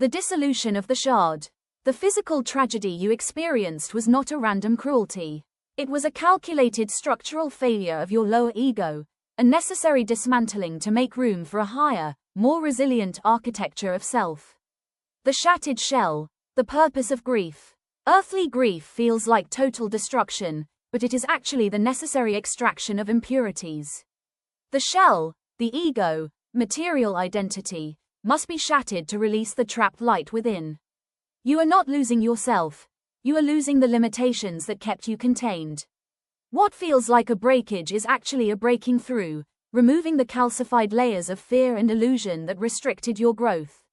The dissolution of the shard. The physical tragedy you experienced was not a random cruelty. It was a calculated structural failure of your lower ego, a necessary dismantling to make room for a higher, more resilient architecture of self. The shattered shell, the purpose of grief. Earthly grief feels like total destruction, but it is actually the necessary extraction of impurities. The shell, the ego, material identity, must be shattered to release the trapped light within. You are not losing yourself, you are losing the limitations that kept you contained. What feels like a breakage is actually a breaking through, removing the calcified layers of fear and illusion that restricted your growth.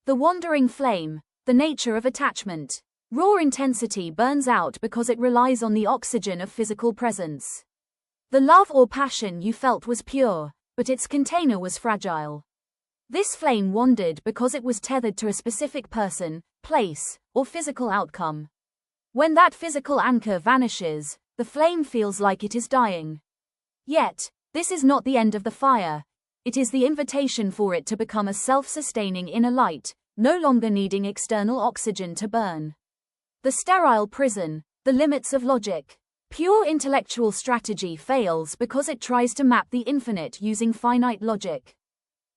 The wandering flame, the nature of attachment. Raw intensity burns out because it relies on the oxygen of physical presence. The love or passion you felt was pure, but its container was fragile. This flame wandered because it was tethered to a specific person, place, or physical outcome. When that physical anchor vanishes, the flame feels like it is dying. Yet, this is not the end of the fire. It is the invitation for it to become a self-sustaining inner light, no longer needing external oxygen to burn. The sterile prison, the limits of logic. Pure intellectual strategy fails because it tries to map the infinite using finite logic.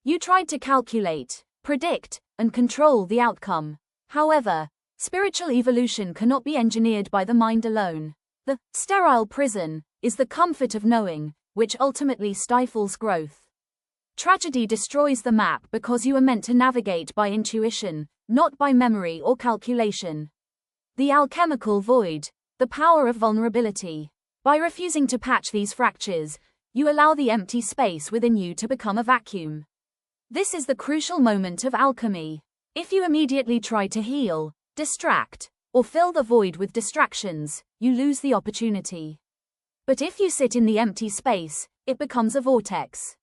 You tried to calculate, predict, and control the outcome. However, spiritual evolution cannot be engineered by the mind alone. The sterile prison is the comfort of knowing, which ultimately stifles growth. Tragedy destroys the map because you are meant to navigate by intuition, not by memory or calculation. The alchemical void, the power of vulnerability. By refusing to patch these fractures, you allow the empty space within you to become a vacuum. This is the crucial moment of alchemy. If you immediately try to heal, distract, or fill the void with distractions, you lose the opportunity. But if you sit in the empty space, it becomes a vortex.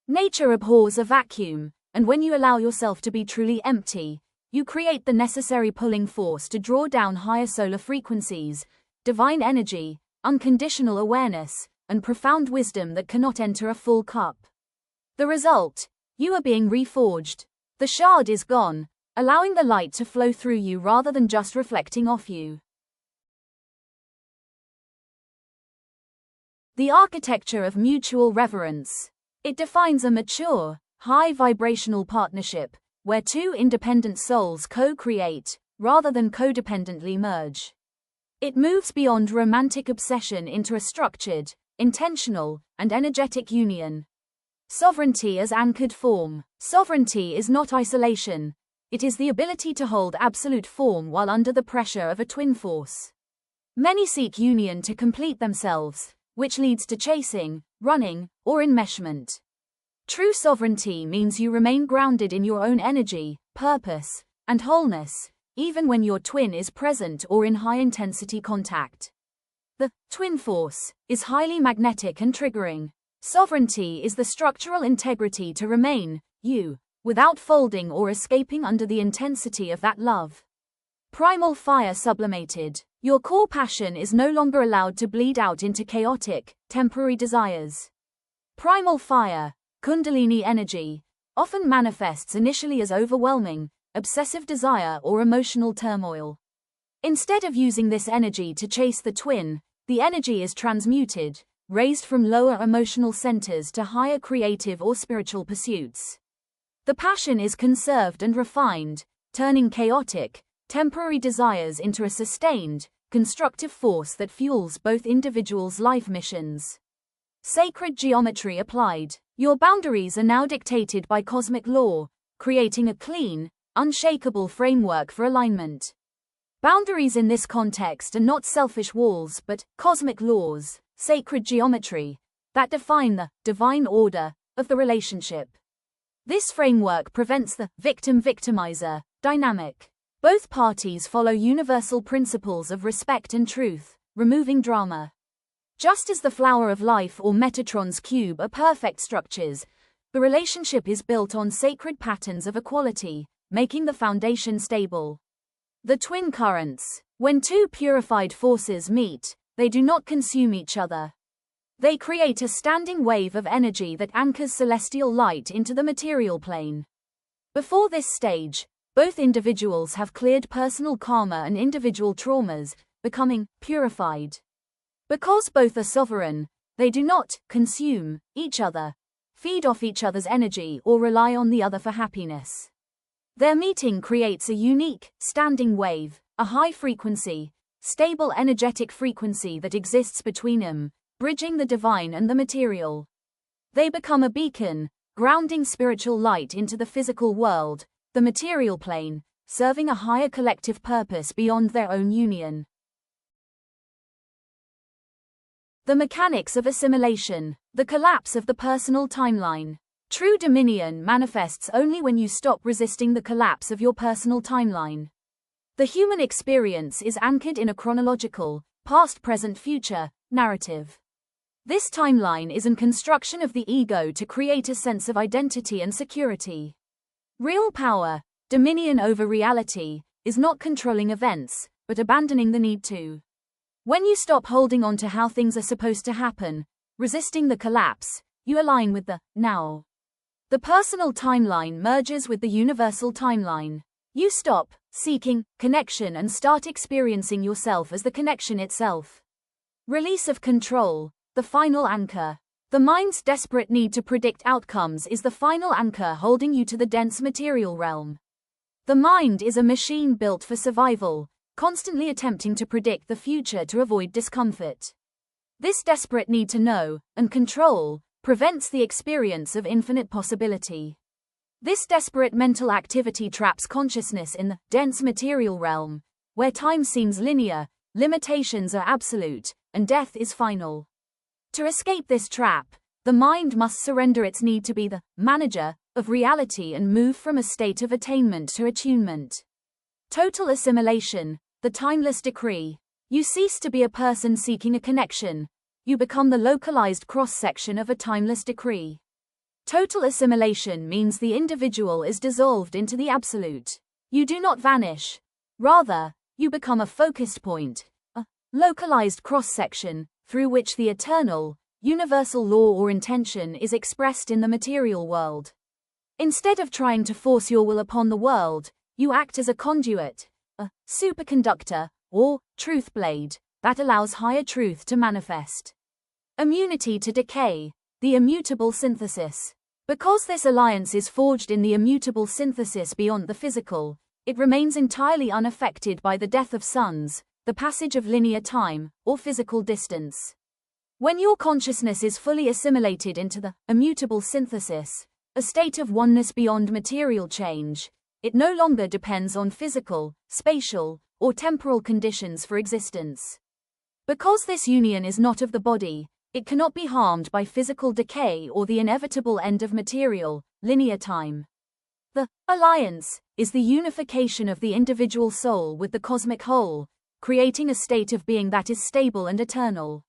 Nature abhors a vacuum, and when you allow yourself to be truly empty, you create the necessary pulling force to draw down higher solar frequencies, divine energy, unconditional awareness, and profound wisdom that cannot enter a full cup. The result? You are being reforged. The shard is gone, allowing the light to flow through you rather than just reflecting off you. The architecture of mutual reverence. It defines a mature, high vibrational partnership, where two independent souls co-create, rather than codependently merge. It moves beyond romantic obsession into a structured, intentional, and energetic union. Sovereignty as anchored form. Sovereignty is not isolation. It is the ability to hold absolute form while under the pressure of a twin force. Many seek union to complete themselves, which leads to chasing, running, or enmeshment. True sovereignty means you remain grounded in your own energy, purpose, and wholeness, even when your twin is present or in high-intensity contact. The twin force is highly magnetic and triggering. Sovereignty is the structural integrity to remain, you, without folding or escaping under the intensity of that love. Primal fire sublimated. Your core passion is no longer allowed to bleed out into chaotic, temporary desires. Primal fire, Kundalini energy, often manifests initially as overwhelming, obsessive desire or emotional turmoil. Instead of using this energy to chase the twin, the energy is transmuted, raised from lower emotional centers to higher creative or spiritual pursuits. The passion is conserved and refined, turning chaotic, temporary desires into a sustained, constructive force that fuels both individuals' life missions. Sacred geometry applied. Your boundaries are now dictated by cosmic law, creating a clean, unshakable framework for alignment. Boundaries in this context are not selfish walls but cosmic laws, sacred geometry, that define the divine order of the relationship. This framework prevents the victim-victimizer dynamic. Both parties follow universal principles of respect and truth, removing drama. Just as the flower of life or Metatron's cube are perfect structures, the relationship is built on sacred patterns of equality, making the foundation stable. The twin currents. When two purified forces meet, they do not consume each other. They create a standing wave of energy that anchors celestial light into the material plane. Before this stage, Both individuals have cleared personal karma and individual traumas, becoming purified. Because both are sovereign, they do not consume each other, feed off each other's energy, or rely on the other for happiness. Their meeting creates a unique, standing wave, a high-frequency, stable energetic frequency that exists between them, bridging the divine and the material. They become a beacon, grounding spiritual light into the physical world, the material plane, serving a higher collective purpose beyond their own union. The mechanics of assimilation, the collapse of the personal timeline. True dominion manifests only when you stop resisting the collapse of your personal timeline. The human experience is anchored in a chronological, past, present, future narrative. This timeline is a construction of the ego to create a sense of identity and security. Real power, dominion over reality, is not controlling events, but abandoning the need to. When you stop holding on to how things are supposed to happen, resisting the collapse, you align with the now. The personal timeline merges with the universal timeline. You stop seeking connection and start experiencing yourself as the connection itself. Release of control, the final anchor. The mind's desperate need to predict outcomes is the final anchor holding you to the dense material realm. The mind is a machine built for survival, constantly attempting to predict the future to avoid discomfort. This desperate need to know and control prevents the experience of infinite possibility. This desperate mental activity traps consciousness in the dense material realm, where time seems linear, limitations are absolute, and death is final. To escape this trap, the mind must surrender its need to be the manager of reality and move from a state of attainment to attunement. Total assimilation, the timeless decree. You cease to be a person seeking a connection. You become the localized cross-section of a timeless decree. Total assimilation means the individual is dissolved into the absolute. You do not vanish. Rather, you become a focused point, a localized cross-section, through which the eternal, universal law or intention is expressed in the material world. Instead of trying to force your will upon the world, you act as a conduit, a superconductor, or truth blade, that allows higher truth to manifest. Immunity to decay, the immutable synthesis. Because this alliance is forged in the immutable synthesis beyond the physical, it remains entirely unaffected by the death of suns, the passage of linear time, or physical distance. When your consciousness is fully assimilated into the immutable synthesis, a state of oneness beyond material change, it no longer depends on physical, spatial, or temporal conditions for existence. Because this union is not of the body, it cannot be harmed by physical decay or the inevitable end of material, linear time. The alliance is the unification of the individual soul with the cosmic whole, creating a state of being that is stable and eternal.